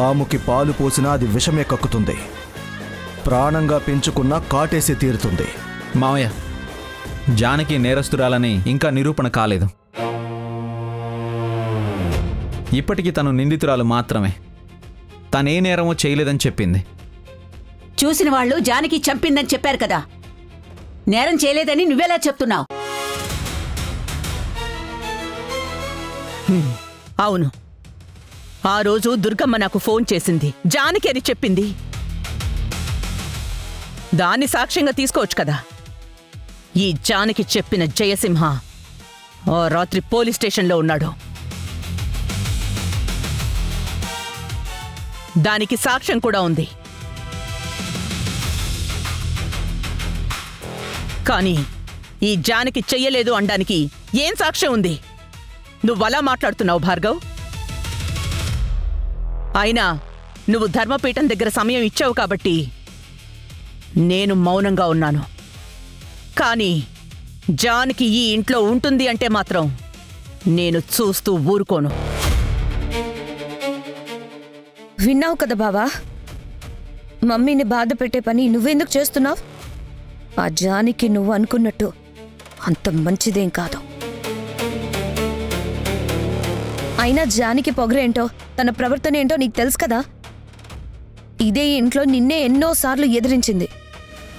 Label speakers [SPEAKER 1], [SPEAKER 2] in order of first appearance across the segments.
[SPEAKER 1] పాముకి పాలు పోసినా అది విషమే కక్కుతుంది. ప్రాణంగా పెంచుకున్న కాటేసి తీరుతుంది.
[SPEAKER 2] మావయ్య, జానకి నేరస్తురాలని ఇంకా నిరూపణ కాలేదు. ఇప్పటికీ తను నిందితురాలు మాత్రమే. తనే నేరమో చేయలేదని చెప్పింది.
[SPEAKER 3] చూసిన వాళ్ళు జానకి చంపిందని చెప్పారు కదా, నేరం చేయలేదని నువ్వెలా చెప్తున్నావు?
[SPEAKER 4] అవును, ఆ రోజు దుర్గమ్మ నాకు ఫోన్ చేసింది. జానకి అని చెప్పింది. దాన్ని సాక్ష్యంగా తీసుకోవచ్చు కదా. ఈ జానకి చెప్పిన జయసింహ ఆ రాత్రి పోలీస్ స్టేషన్లో ఉన్నాడు. దానికి సాక్ష్యం కూడా ఉంది. కానీ ఈ జానకి చెయ్యలేదు అనడానికి ఏం సాక్ష్యం ఉంది? నువ్వలా మాట్లాడుతున్నావు భార్గవ్. అయినా నువ్వు ధర్మపీఠం దగ్గర సమయం ఇచ్చావు కాబట్టి నేను మౌనంగా ఉన్నాను. కానీ జానకి ఈ ఇంట్లో ఉంటుంది అంటే మాత్రం నేను చూస్తూ ఊరుకోను.
[SPEAKER 5] విన్నావు కదా బావా, మమ్మీని బాధ పెట్టే పని నువ్వెందుకు చేస్తున్నావు? ఆ జానికి నువ్వు అనుకున్నట్టు అంత మంచిదేం కాదు. అయినా జానికి పొగరేంటో తన ప్రవర్తన ఏంటో నీకు తెలుసు కదా. ఇదే ఇంట్లో నిన్నే ఎన్నోసార్లు ఎదిరించింది,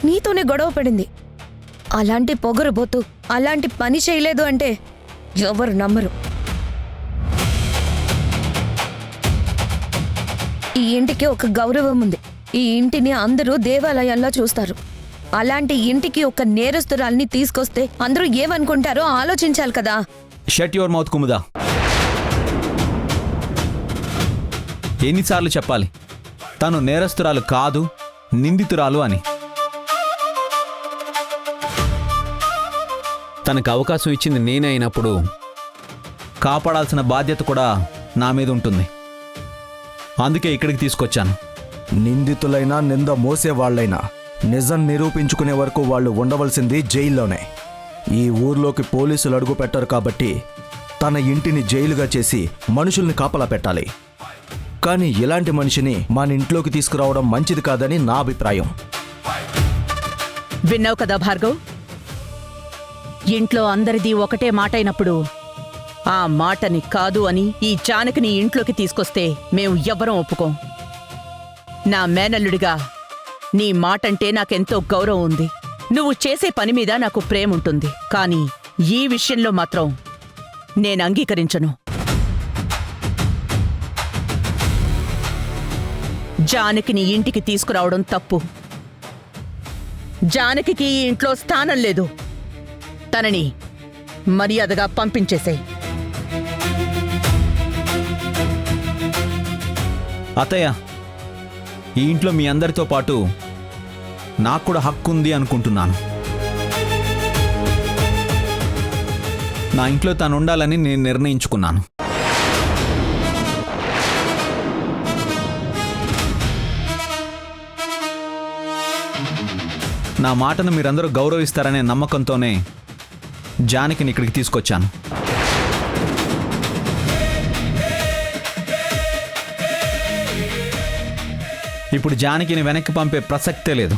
[SPEAKER 5] నీతోనే గొడవ పడింది. అలాంటి పొగరుబోతూ అలాంటి పని చేయలేదు అంటే ఎవరు నమ్మరు. ఈ ఇంటికి ఒక గౌరవం ఉంది. ఈ ఇంటిని అందరూ దేవాలయంలో చూస్తారు. అలాంటి ఇంటికి ఒక నేరస్తురాల్ని తీసుకొస్తే అందరూ ఏమనుకుంటారో ఆలోచించాలి కదా.
[SPEAKER 2] Shut your mouth Kumuda. ఎన్నిసార్లు చెప్పాలి తను నేరస్తురాలు కాదు, నిందితురాలు అని? తనకు అవకాశం ఇచ్చింది నేనే అయినప్పుడు కాపాడాల్సిన బాధ్యత కూడా నా మీద ఉంటుంది. అందుకే ఇక్కడికి తీసుకొచ్చాను.
[SPEAKER 1] నిందితులైనా నింద మోసేవాళ్లైనా నిజం నిరూపించుకునే వరకు వాళ్ళు ఉండవలసింది జైల్లోనే. ఈ ఊర్లోకి పోలీసులు అడుగు పెట్టరు కాబట్టి తన ఇంటిని జైలుగా చేసి మనుషుల్ని కాపలా పెట్టాలి. కానీ ఇలాంటి మనిషిని మన ఇంట్లోకి తీసుకురావడం మంచిది కాదని నా అభిప్రాయం.
[SPEAKER 4] విన్నావు కదా భార్గవ్, ఇంట్లో అందరిది ఒకటే మాట అయినప్పుడు ఆ మాటని కాదు అని ఈ జానకిని ఇంట్లోకి తీసుకొస్తే మేము ఎవ్వరం ఒప్పుకోం. నా మేనల్లుడిగా నీ మాటంటే నాకెంతో గౌరవం ఉంది. నువ్వు చేసే పని మీద నాకు ప్రేమ ఉంటుంది. కానీ ఈ విషయంలో మాత్రం నేను అంగీకరించను. జానకిని ఇంటికి తీసుకురావడం తప్పు. జానకికి ఈ ఇంట్లో స్థానం లేదు. తనని మర్యాదగా పంపించేసేయ్.
[SPEAKER 2] అత్తయ్య, ఈ ఇంట్లో మీ అందరితో పాటు నాకు కూడా హక్కు ఉంది అనుకుంటున్నాను. నా ఇంట్లో తను ఉండాలని నేను నిర్ణయించుకున్నాను. నా మాటను మీరందరూ గౌరవిస్తారనే నమ్మకంతోనే జానకిని ఇక్కడికి తీసుకొచ్చాను. ఇప్పుడు జానకిని వెనక్కి పంపే ప్రసక్తే లేదు.